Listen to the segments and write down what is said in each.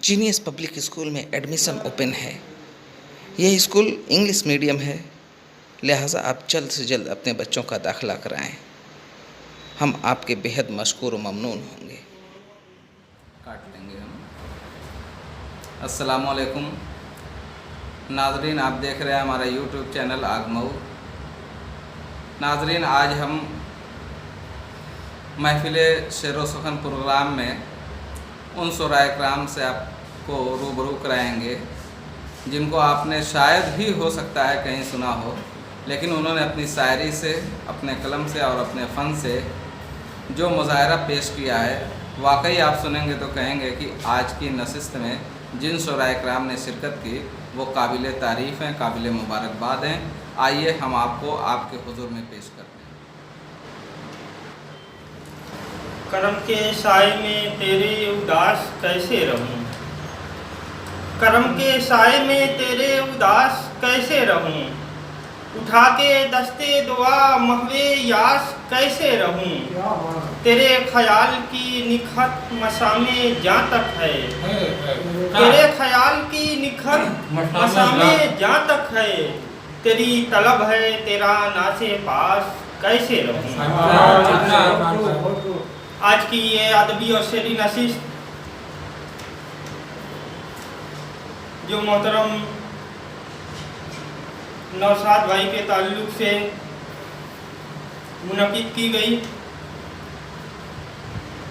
Genius public school में admission open है। यह स्कूल इंग्लिश मीडियम है, लिहाजा आप जल्द से जल्द अपने बच्चों का दाखिला कराएं। हम आपके बेहद मशकूर व ममनून होंगे। काट लेंगे हम। अस्सलाम वालेकुम नाज़रीन, आप देख रहे हैं हमारा यूट्यूब चैनल आगमऊ। नाज़रीन, आज हम महफिल शेर सुखन प्रोग्राम में उन शुराए कराम से आपको रूबरू कराएंगे जिनको आपने शायद ही हो सकता है कहीं सुना हो, लेकिन उन्होंने अपनी शायरी से, अपने कलम से और अपने फ़न से जो मुज़ाहरा पेश किया है, वाकई आप सुनेंगे तो कहेंगे कि आज की नशिस्त में जिन शुराए कराम ने शिरकत की वो काबिल तारीफ़ हैं, काबिल मुबारकबाद हैं। आइए हम आपको आपके हुज़ूर में पेश करते हैं। करम के साए में तेरे उदास कैसे रहूं, करम के साए में तेरे उदास कैसे रहूं, उठा के दस्ते दुआ महवे यास कैसे रहूं, तेरे ख्याल की निखत मसामे जहाँ तक है, तेरे ख्याल की निखत मसामे जहाँ तक है, तेरी तलब है तेरा नासे पास कैसे रहूं। आज की ये अदबी और शेरी नशिस्त जो मोहतरम नौशाद भाई के ताल्लुक से मुनक़िद की गई।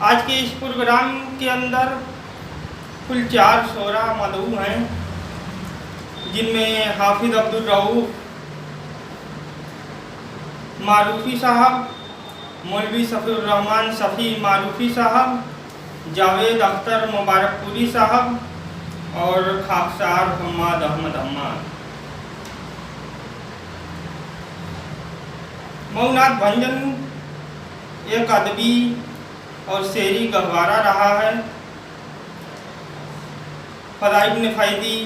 आज के इस प्रोग्राम के अंदर कुल 4 शोरा मदऊ हैं, जिनमें हाफिज़ अब्दुल रऊफ़ मारूफ़ी साहब, मौलवी सफ़ीउर रहमान सफ़ी मारूफ़ी साहब, जावेद अख्तर मुबारकपुरी साहब और खाकसार हम्माद अहमद हम्माद। मऊनात भंजन एक अदबी और शेरी गहवारा रहा है। फ़दा इब्न फ़ैज़ी,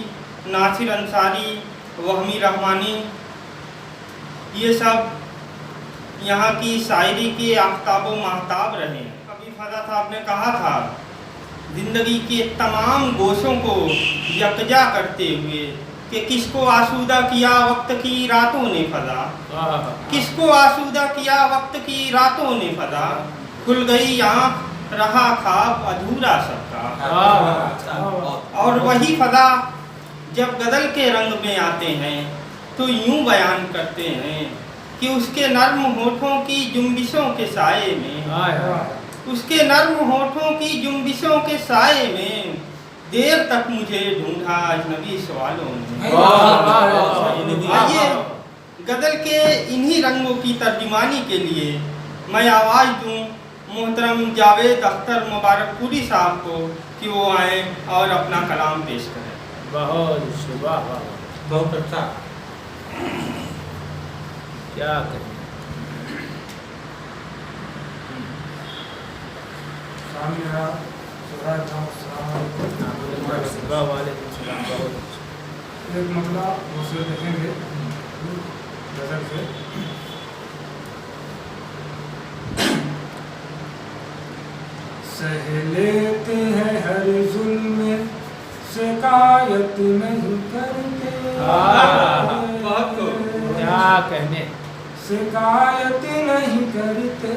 नासिर अंसारी, वहमी रहमानी, ये सब यहाँ की शायरी के आफ्ताब व महताब रहे। कभी फ़दा साहब ने कहा था, ज़िंदगी के तमाम गोशों को यकजा करते हुए कि किसको आसूदा किया वक्त की रातों ने फ़दा, किसको आसूदा किया वक्त की रातों ने फ़दा, खुल गई आँख रहा ख्वाब अधूरा सबका। और वही फ़दा जब गज़ल के रंग में आते हैं तो यूँ बयान करते हैं कि उसके नर्म होठों की जुम्बिशों के साए में, उसके नर्म होठों की जुम्बिशों के साए में देर तक मुझे ढूंढा अजनबी सवालों ने। आइए गज़ल के इन्हीं रंगों की तर्जुमानी के लिए मैं आवाज़ दूं मोहतरम जावेद अख्तर मुबारकपुरी साहब को कि वो आए और अपना कलाम पेश करें। बहुत अच्छा, क्या करें। एक मतला उसे देखेंगे गज़ल से। सह लेते हैं हर जुल्म शिकायत नहीं करते, क्या कहने, शिकायत नहीं करते,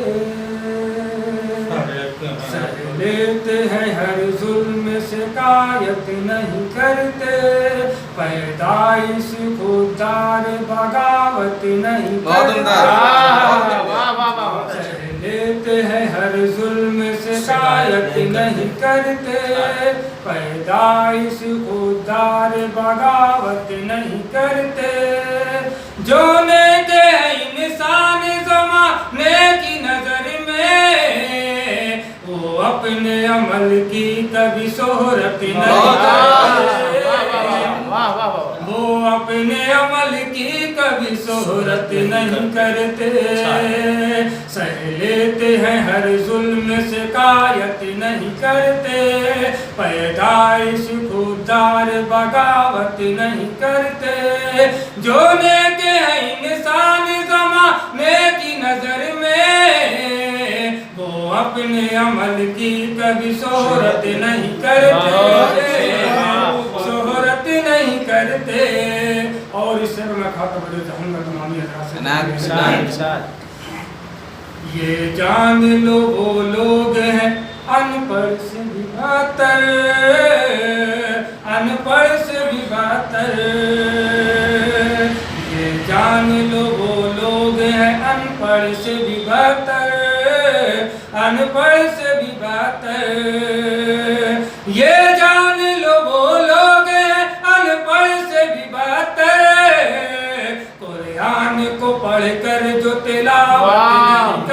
सह लेते हैं हर जुल्म शिकायत नहीं करते, पैदाइश खुदार बगावत नहीं करते, सह लेते हैं हर जुल्म शिकायत नहीं करते, पैदाइश खुदार बगावत नहीं करते, जो नेके इंसान ज़माने की नज़र में वो अपने अमल की कभी शोहरत नहीं करते, वो अपने अमल की कभी शोहरत नहीं करते, सह लेते हैं हर जुल्म शिकायत नहीं करते, पैदाइश खुदार बगावत नहीं करते, जो नेके हैं इंसान ज़माने की नज़र में वो अपने अमल की कभी शोहरत नहीं करते। करते। और इससे मैं खाता बदल चाहूँगा तमामी हजरात से। ये जान लो वो लोग हैं अनपढ़ से भी बहतर, अनपढ़ से भी बहतर। ये जान लो वो लोग हैं अनपढ़ से भी बहतर, अनपढ़ से भी बहतर। ये जान लो वो लोग हैं अनपढ़ से भी बहतर। कुरान को पढ़कर जो तिलावत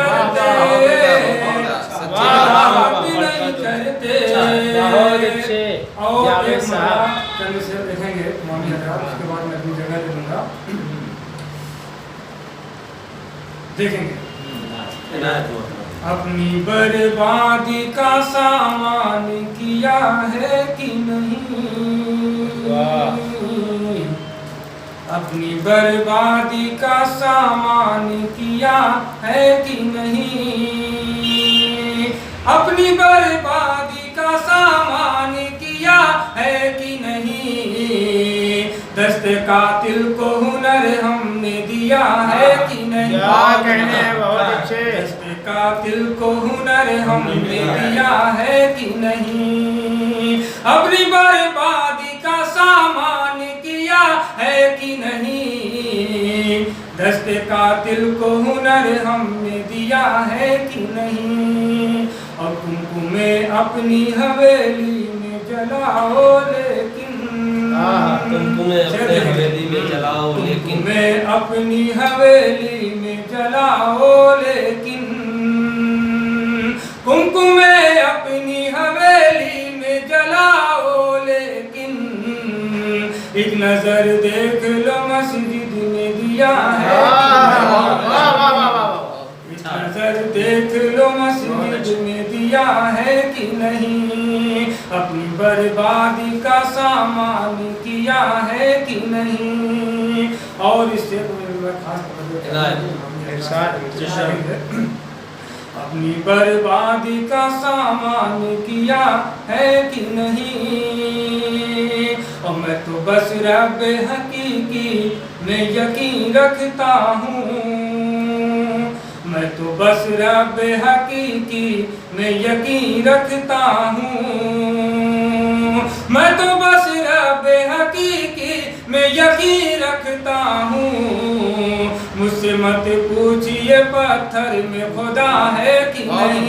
नहीं करते, नहीं करते। और एक चंद से देखेंगे मामी हजरात, उसके बाद मैं अपनी जगह दे दूंगा। देखेंगे अपनी बर्बादी का सामान किया है कि नहीं, अपनी बर्बादी का सामान किया है कि नहीं, अपनी बर्बादी का सामान किया है कि नहीं। दस्ते कातिल को हुनर हमने दिया है कि नहीं, दस्ते कातिल को हुनर हमने दिया है कि नहीं। अपनी बर्बादी का सामान किया है कि नहीं, दस्ते कातिल को हुनर हमने दिया है कि नहीं। और कुमकुमें अपनी हवेली में जलाओ लेकिन, कुमकुमें अपनी हवेली में जलाओ लेकिन, कुमकुमें अपनी हवेली में जलाओ लेकिन, कुमकुमें अपनी हवेली में जलाओ लेकिन। एक नजर देख लो मस्जिद में दिया है, एक नजर देख लो मस्जिद में दिया है कि नहीं। अपनी बर्बादी का सामान किया है कि नहीं। और इससे खास अपनी बर्बादी का सामान किया है कि नहीं। और मैं तो बस रब हकीकी में यकीन रखता हूँ, मैं तो बस रब हकीकी में यकीन रखता हूँ, मैं तो बस रब हकीकी में यकीन रखता हूँ। मुझसे मत पूछिए पत्थर में खुदा है कि नहीं,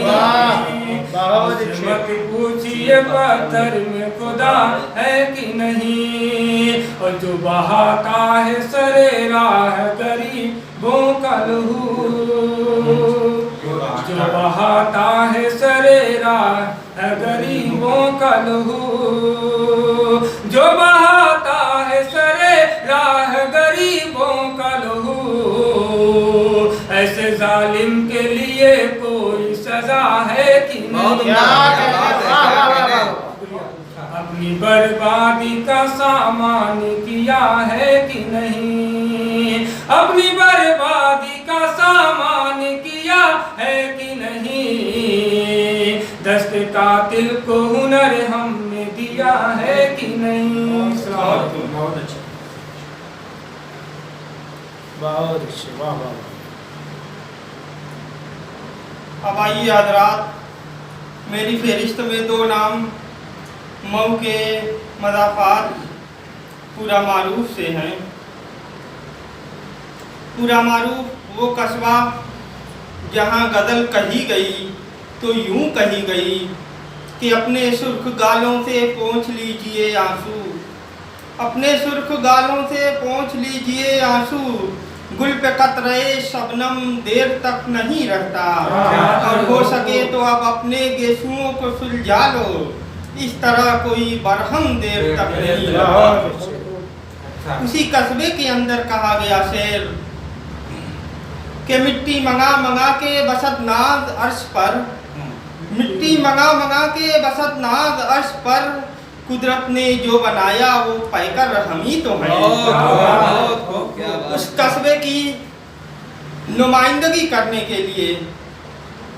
मुझसे मत पूछिए पत्थर में खुदा है कि नहीं। और जो बहाता है सरे राह गरीबों का लहू, जो बहाता है सरे राह गरीबों का लहू, जो बहाता है सरे राह गरीबों का लहू। ऐसे जालिम के लिए कोई सजा है कि नहीं। अपनी बर्बादी का सामान किया है कि नहीं, अपनी बर्बादी का सामान किया है कि नहीं। दस्ते कातिल को हुनर हमने दिया है कि नहीं। बहुत अच्छा, बहुत अच्छे, वाह वाह। अब आइए हजरात, मेरी फहरिस्त में 2 नाम मऊ के मज़ाफ़ात पूरा मारूफ से हैं। पूरा मारूफ वो कस्बा जहाँ गज़ल कही गई तो यूँ कही गई कि अपने सुर्ख गालों से पोंछ लीजिए आंसू, अपने सुर्ख गालों से पोंछ लीजिए आंसू। गुल पे कतरे शबनम देर तक नहीं रहता, और हो सके तो अब अपने गेसुओं को सुलझा लो, इस तरह कोई बरहम देर तक नहीं रहता। उसी कस्बे के अंदर कहा गया शेर कि मिट्टी मंगा मंगा के बसत नाज अर्श पर, मिट्टी मंगा मंगा के बसत नाज अर्श पर, कुदरत ने जो बनाया वो पैकर हम ही तो है। उस कस्बे की नुमाइंदगी करने के लिए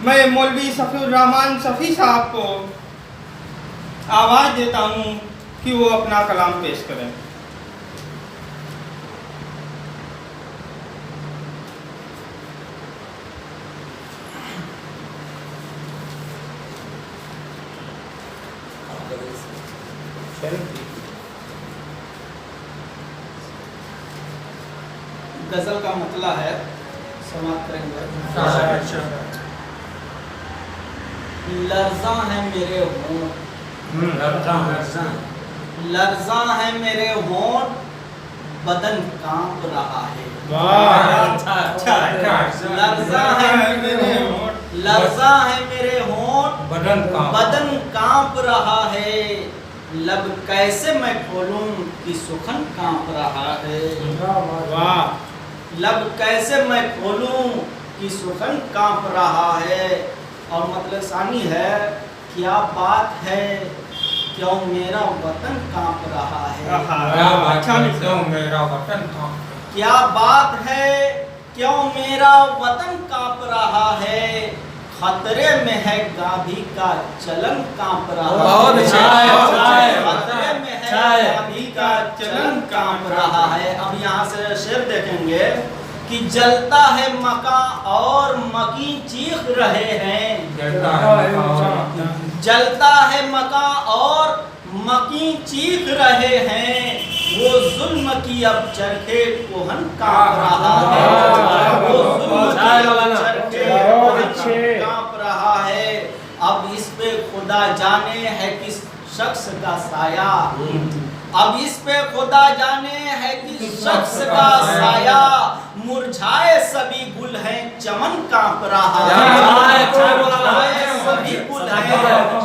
मैं मौलवी सफ़ीउर रहमान सफ़ी साहब को आवाज़ देता हूँ कि वो अपना कलाम पेश करें। गजल का मतलब है, समाप्त करेंगे। लर्जा है मेरे होंठ, लर्जा है मेरे होंठ, बदन कांप रहा है। लर्जा है मेरे होंठ, लर्जा है मेरे होंठ, बदन कांप रहा है। लब कैसे मैं खोलूं कि सुखन कांप रहा है। लब कैसे मैं खोलूं कि सुखन कांप रहा है। और मतलब सानी है, क्या बात है क्यों मेरा वतन कांप रहा है। क्या बात है क्यों मेरा वतन कांप रहा है। खतरे में है गाभी का चलन कांप रहा है। खतरे में है गाभी का चलन कांप रहा है। अब यहाँ से शेर देखेंगे कि जलता है मका और मकी चीख रहे हैं। जलता है मका और मकी चीख रहे हैं। वो जुल्म की अब चरखे कोहन कांप रहा है। वो जुल्म की अब चरखे कोहन कांप रहा है। अब इस पे खुदा जाने है किस शख्स का साया। अब इस पे खुदा जाने है किस शख्स का साया। मुरझाए सभी गुल हैं चमन कांप रहा है। मुरझाए सभी गुल हैं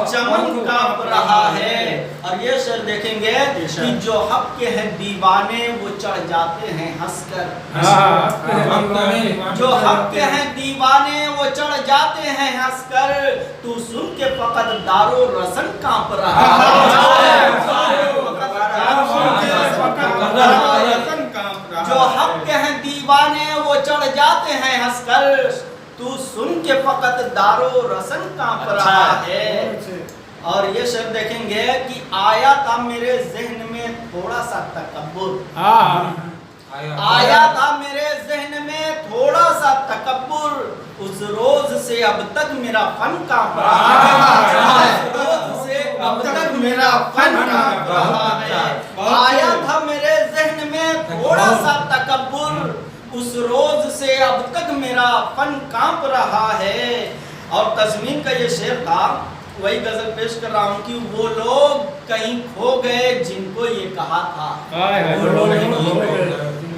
चमन कांप रहा है। और ये शेर देखेंगे कि जो हक के हैं दीवाने वो चढ़ जाते हैं हंसकर। जो हक के हैं दीवाने वो चढ़ जाते हैं हंसकर। तू सुन के फकत दारो रसन कांप रहा है। जो हक के हैं दीवाने वो चढ़ जाते हैं हंसकर। तू सुन के फकत दारो रसन कांप रहा है। और ये शेर देखेंगे कि आया था मेरे जहन में थोड़ा सा तकब्बुर। आया था मेरे जहन में थोड़ा सा तकब्बुर। उस रोज से अब तक मेरा फन कांप रहा है। उस रोज से अब तक मेरा फन कांप रहा है। आया था मेरे जहन में थोड़ा सा तकब्बुर। उस रोज से अब तक मेरा फन कांप रहा है। और तज़मीन का ये शेर था, वही गजल पेश कर रहा हूँ कि वो लोग कहीं खो गए जिनको ये कहा था।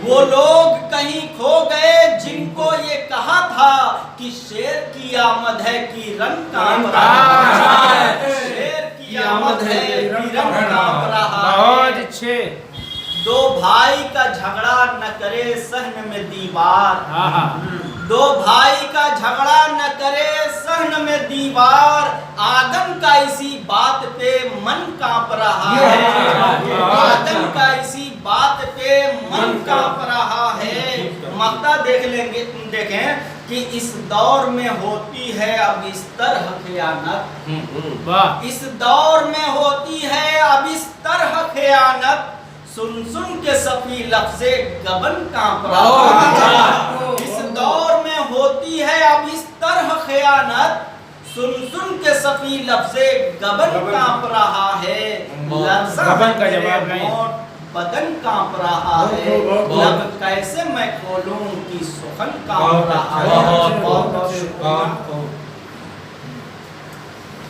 वो लोग कहीं खो गए जिनको ये कहा था कि शेर की आमद है कि रन कांप रहा है। शेर की आमद है कि रन कांप रहा है। दो भाई का झगड़ा न करे सहन में दीवार। दो भाई का झगड़ा न करे सहन में दीवार। आदम का इसी बात पे मन कांप रहा है। आदम का इसी बात पे मन कांप रहा है। मक्ता देख लेंगे, देखें कि इस दौर में होती है अब इस तरह खयानत। इस दौर में होती है अब इस तरह खयानत। सुन सुन के सफी लफ्ज़े गबन कांप रहा है। इस दौर में होती है अब इस तरह खयानत। सुन सुन के सफी लफ्ज़े गबन कांप रहा है। गबन का जवाब नहीं, बदन कांप रहा है। लब कैसे मैं खोलूं कि सुखन कांप रहा है।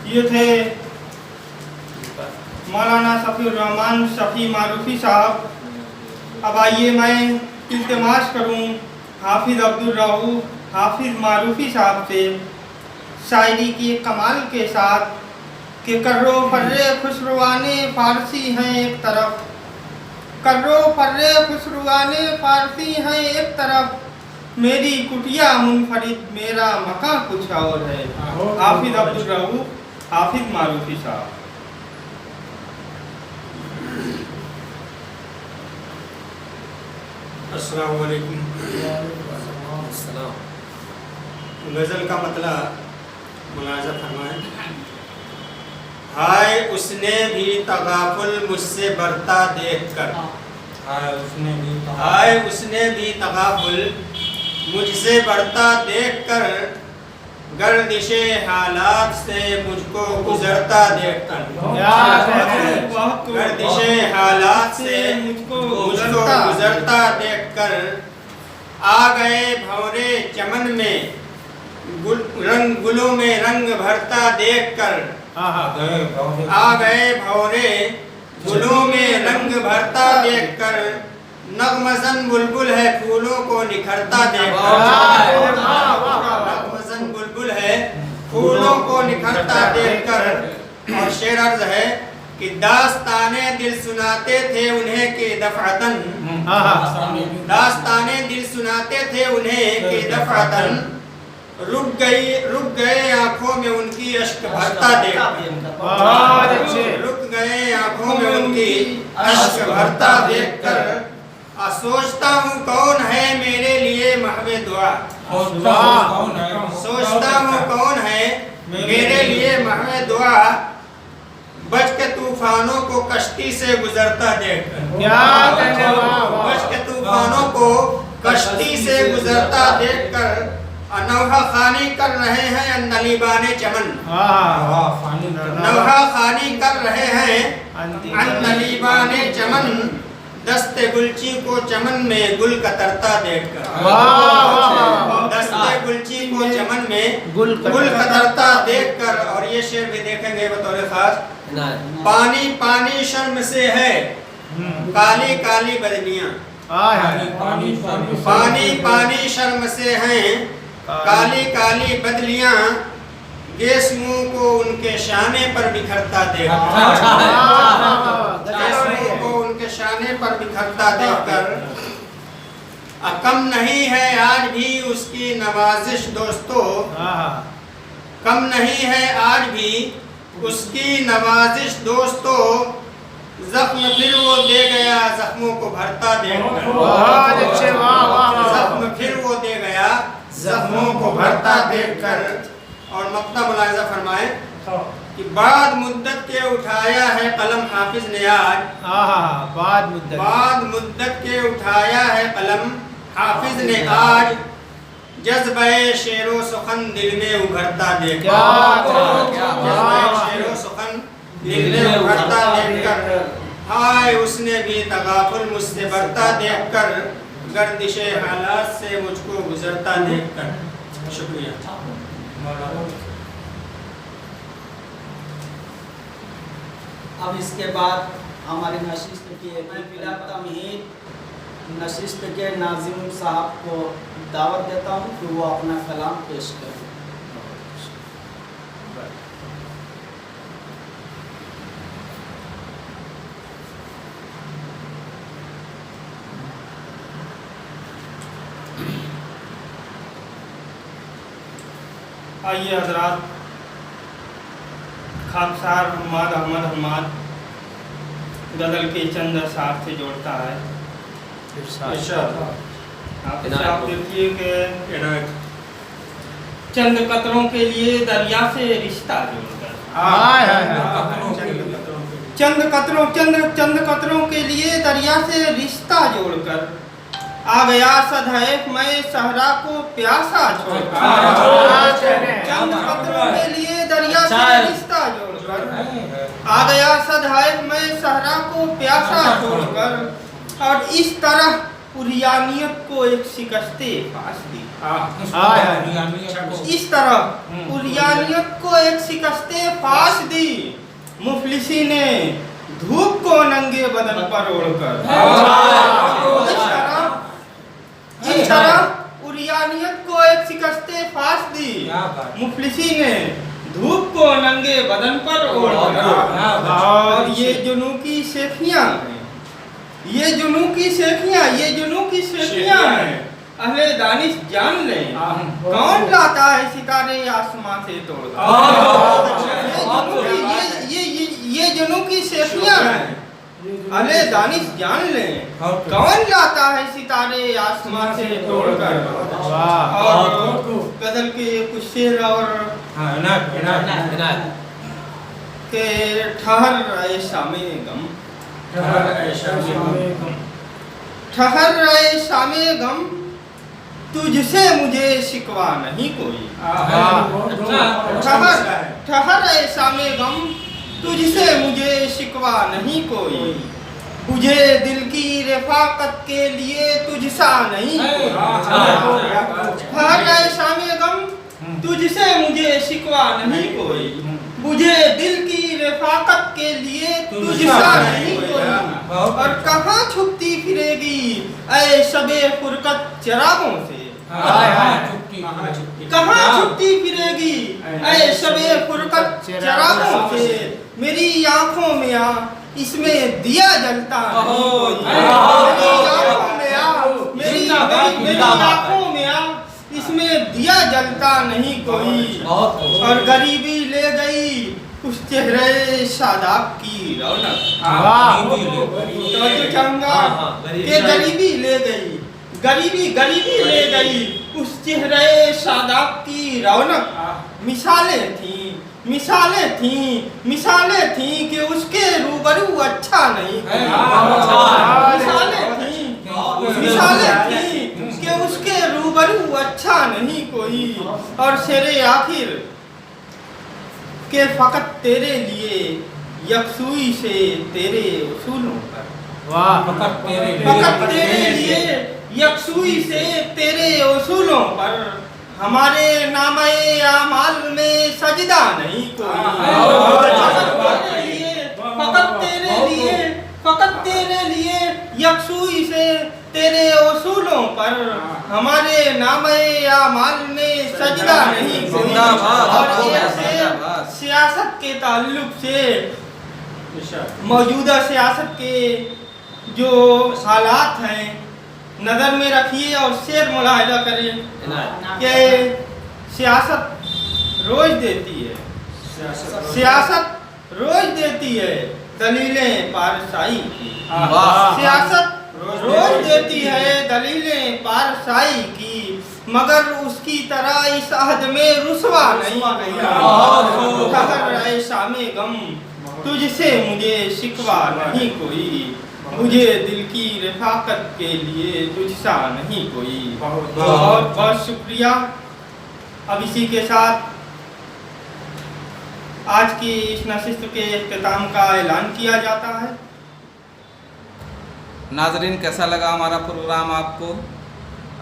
ये थे मौलाना शफीउर रहमान शफी मारूफी साहब। अब आइए मैं इल्तिमास करूं हाफिज़ अब्दुल रऊफ हाफिज़ मारूफी साहब से शायरी के कमाल के साथ कि कर्रो फर्रे खुशरुआने फारसी हैं एक तरफ। कर्रो फर्रे खुशरुआने फारसी हैं एक तरफ। मेरी कुटिया मुनफरिद मेरा मकां कुछ और है। हाफिज़ अब्दुल रऊफ हाफिज़ मारूफी साहब। अस्सलाम वालेकुम। गज़ल का मतलब मुलाज़ा फरमाएं। हाय उसने भी तगाफुल मुझसे बरता देखकर। हाय उसने भी तगाफुल मुझसे बढ़ता देखकर। गर्दिशे हालात से मुझको गुजरता देखकर। गर्दिशे हालात से मुझको गुजरता देखकर। आ गए भंवरे चमन में गुलों में रंग भरता देखकर। आ गए भंवरे गुलों में रंग भरता देखकर, नगमज़न बुलबुल है फूलों को निखरता देखकर। नगमज़न बुलबुल है फूलों को निखरता देखकर। और शेर अर्ज है कि दास्ताने दिल सुनाते थे उन्हें के दफअतन, दास्ताने दिल सुनाते थे उन्हें के दफअतन, रुक गए आंखों में उनकी अश्क भरता देखकर। रुक गए आंखों में उनकी अश्क भरता देखकर। सोचता हूँ कौन है मेरे लिए महवे दुआ, सोचता हूँ कौन है मेरे लिए महवे दुआ, बच के तूफानों को कश्ती से गुजरता देखकर। बच के तूफानों को कश्ती से गुजरता देखकर, नौहा खानी कर रहे हैं अंदलीबाने चमन। नौहा खानी कर रहे हैं अंदलीबाने चमन, दस्ते गुलची को चमन में गुल कतरता देखकर। दस्ते गुलची को चमन में गुल कतरता देखकर। और ये शेर भी देखेंगे बतौर खास। पानी पानी शर्म से है काली काली बदनियां, पानी पानी शर्म से हैं काली काली बदलियां, गेस मुंह को उनके शाने पर बिखरता देखकर। गेस मुंह को उनके शाने पर बिखरता देखकर। कम नहीं है आज भी उसकी नवाजिश दोस्तों, कम नहीं है आज भी उसकी नवाजिश दोस्तों, जख्म फिर वो दे गया जख्मों को भरता देखकर। जख्म फिर वो दे गया जख्मों को भरता देखकर। और मक्ता मुलाहिजा फरमाए कि बाद मुद्दत के उठाया है कलम हाफिज ने आज। बाद मुद्दत के उठाया है कलम हाफिज ने आज, जज्बे शेरो सुखन दिल में उभरता देखकर। जज्बे शेरो सुखन दिल में उभरता देखकर। हाय उसने भी तगाफुल मुझसे बरता देखकर, गर्दिशे हालात से मुझको गुजरता देखकर। शुक्रिया। अब इसके बाद हमारे नशिस्त के बिला तमहीद नशिस्त के नाज़िम साहब को दावत देता हूँ कि वो अपना कलाम पेश करें। आइए हजरात, खाकसार हम्माद अहमद हम्माद गज़ल के चंद अशार से जोड़ता है। आप देखिए कि चंद कतरों के लिए दरिया से रिश्ता जोड़कर, चंद कतरों के लिए दरिया से रिश्ता जोड़कर, आ गया सदैव मैं सहरा को प्यासा छोड़कर। चंद कतरों के लिए दरिया से रिश्ता जोड़कर, आ गया सदैव मैं सहरा को प्यासा छोड़कर, और इस तरह उरियानियत को एक शिकस्ते फास दी। इस तरह उरियानियत को एक शिकस्ते फास दी, मुफलिसी ने धूप को नंगे बदन पर ओढ़कर। इस तरह उरियानियत को एक शिकस्ते फास दी, मुफलिसी ने धूप को नंगे बदन पर ओढ़कर। और ये जुनू की शेखियाँ हैं, ये जुनू की शेखियाँ हैं, अहले दानिश जान लें कौन लाता है सितारे आसमां से तोड़कर। ये जुनू की शेखियाँ हैं, अहले दानिश जान लें कौन लाता है सितारे आसमां से तोड़कर। और गजल के कुछ शेर और के ठहर ऐ शामे गम, ठहर रहे शामे गम, तुझसे मुझे शिकवा नहीं कोई। ठहर रहे शामे गम, तुझसे मुझे शिकवा नहीं कोई। बुझे दिल की रफाकत के लिए तुझसा नहीं हर ऐसा में गम तुझसे मुझे शिकवा नहीं कोई बुझे दिल की रफाकत के लिए तुझसा नहीं कोई और कहाँ छुपती फिरेगी ऐ शबे फुरकत चरागों से कहाँ छुपती फिरेगी ऐ शबे फुरकत चरागों से मेरी आंखों में आ इसमें दिया जलता नहीं मेरी आंखों में आ इसमें दिया जलता नहीं कोई और गरीबी ले गई उस चेहरे शादाब की रौनक तो चाहूंगा कि गरीबी ले गई गरीबी ले गई उस चेहरे शादाब की रौनक मिसालें थी कि उसके रूबरू अच्छा नहीं मिसालें थी कि उसके रूबरू अच्छा नहीं कोई और शेरे आखिर के फकत तेरे लिए यकसुई से तेरे उसूलों पर फकत तेरे लिए यकसुई से तेरे उसूलों पर हमारे नामे आमाल में सजदा नहीं कोई फकत तेरे लिए यकसुई से तेरे उसूलों पर हमारे नामे आमाल में सजदा नहीं कोई और ऐसे सियासत के ताल्लुक से मौजूदा सियासत के जो हालात हैं नज़र में रखिए और शेर मुलाहिजा करें कि सियासत रोज देती है दलीलें पारसाई की सियासत रोज देती है दलीलें पारसाई की मगर उसकी तरह इस अहद में रुसवा नहीं ऐसा में गम तुझसे मुझे शिकवा नहीं कोई मुझे दिल की रफाकत के लिए तुझसा नहीं कोई बहुत बहुत शुक्रिया। अब इसी के साथ आज की इस नशिस्त के इख्तिताम का ऐलान किया जाता है। नाजरीन, कैसा लगा हमारा प्रोग्राम आपको?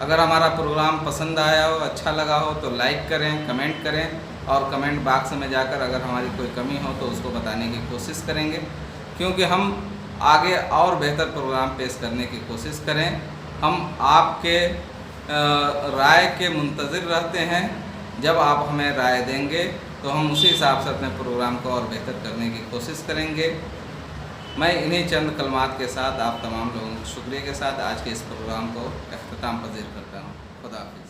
अगर हमारा प्रोग्राम पसंद आया हो, अच्छा लगा हो तो लाइक करें, कमेंट करें और कमेंट बॉक्स में जाकर अगर हमारी कोई कमी हो तो उसको बताने की कोशिश करेंगे, क्योंकि हम आगे और बेहतर प्रोग्राम पेश करने की कोशिश करें। हम आपके राय के मुंतज़िर रहते हैं। जब आप हमें राय देंगे तो हम उसी हिसाब से अपने प्रोग्राम को और बेहतर करने की कोशिश करेंगे। मैं इन्हीं चंद कलमात के साथ आप तमाम लोगों के शुक्रिया के साथ आज के इस प्रोग्राम को इख्तिताम पज़ीर करता हूँ। खुदा हाफ़िज़।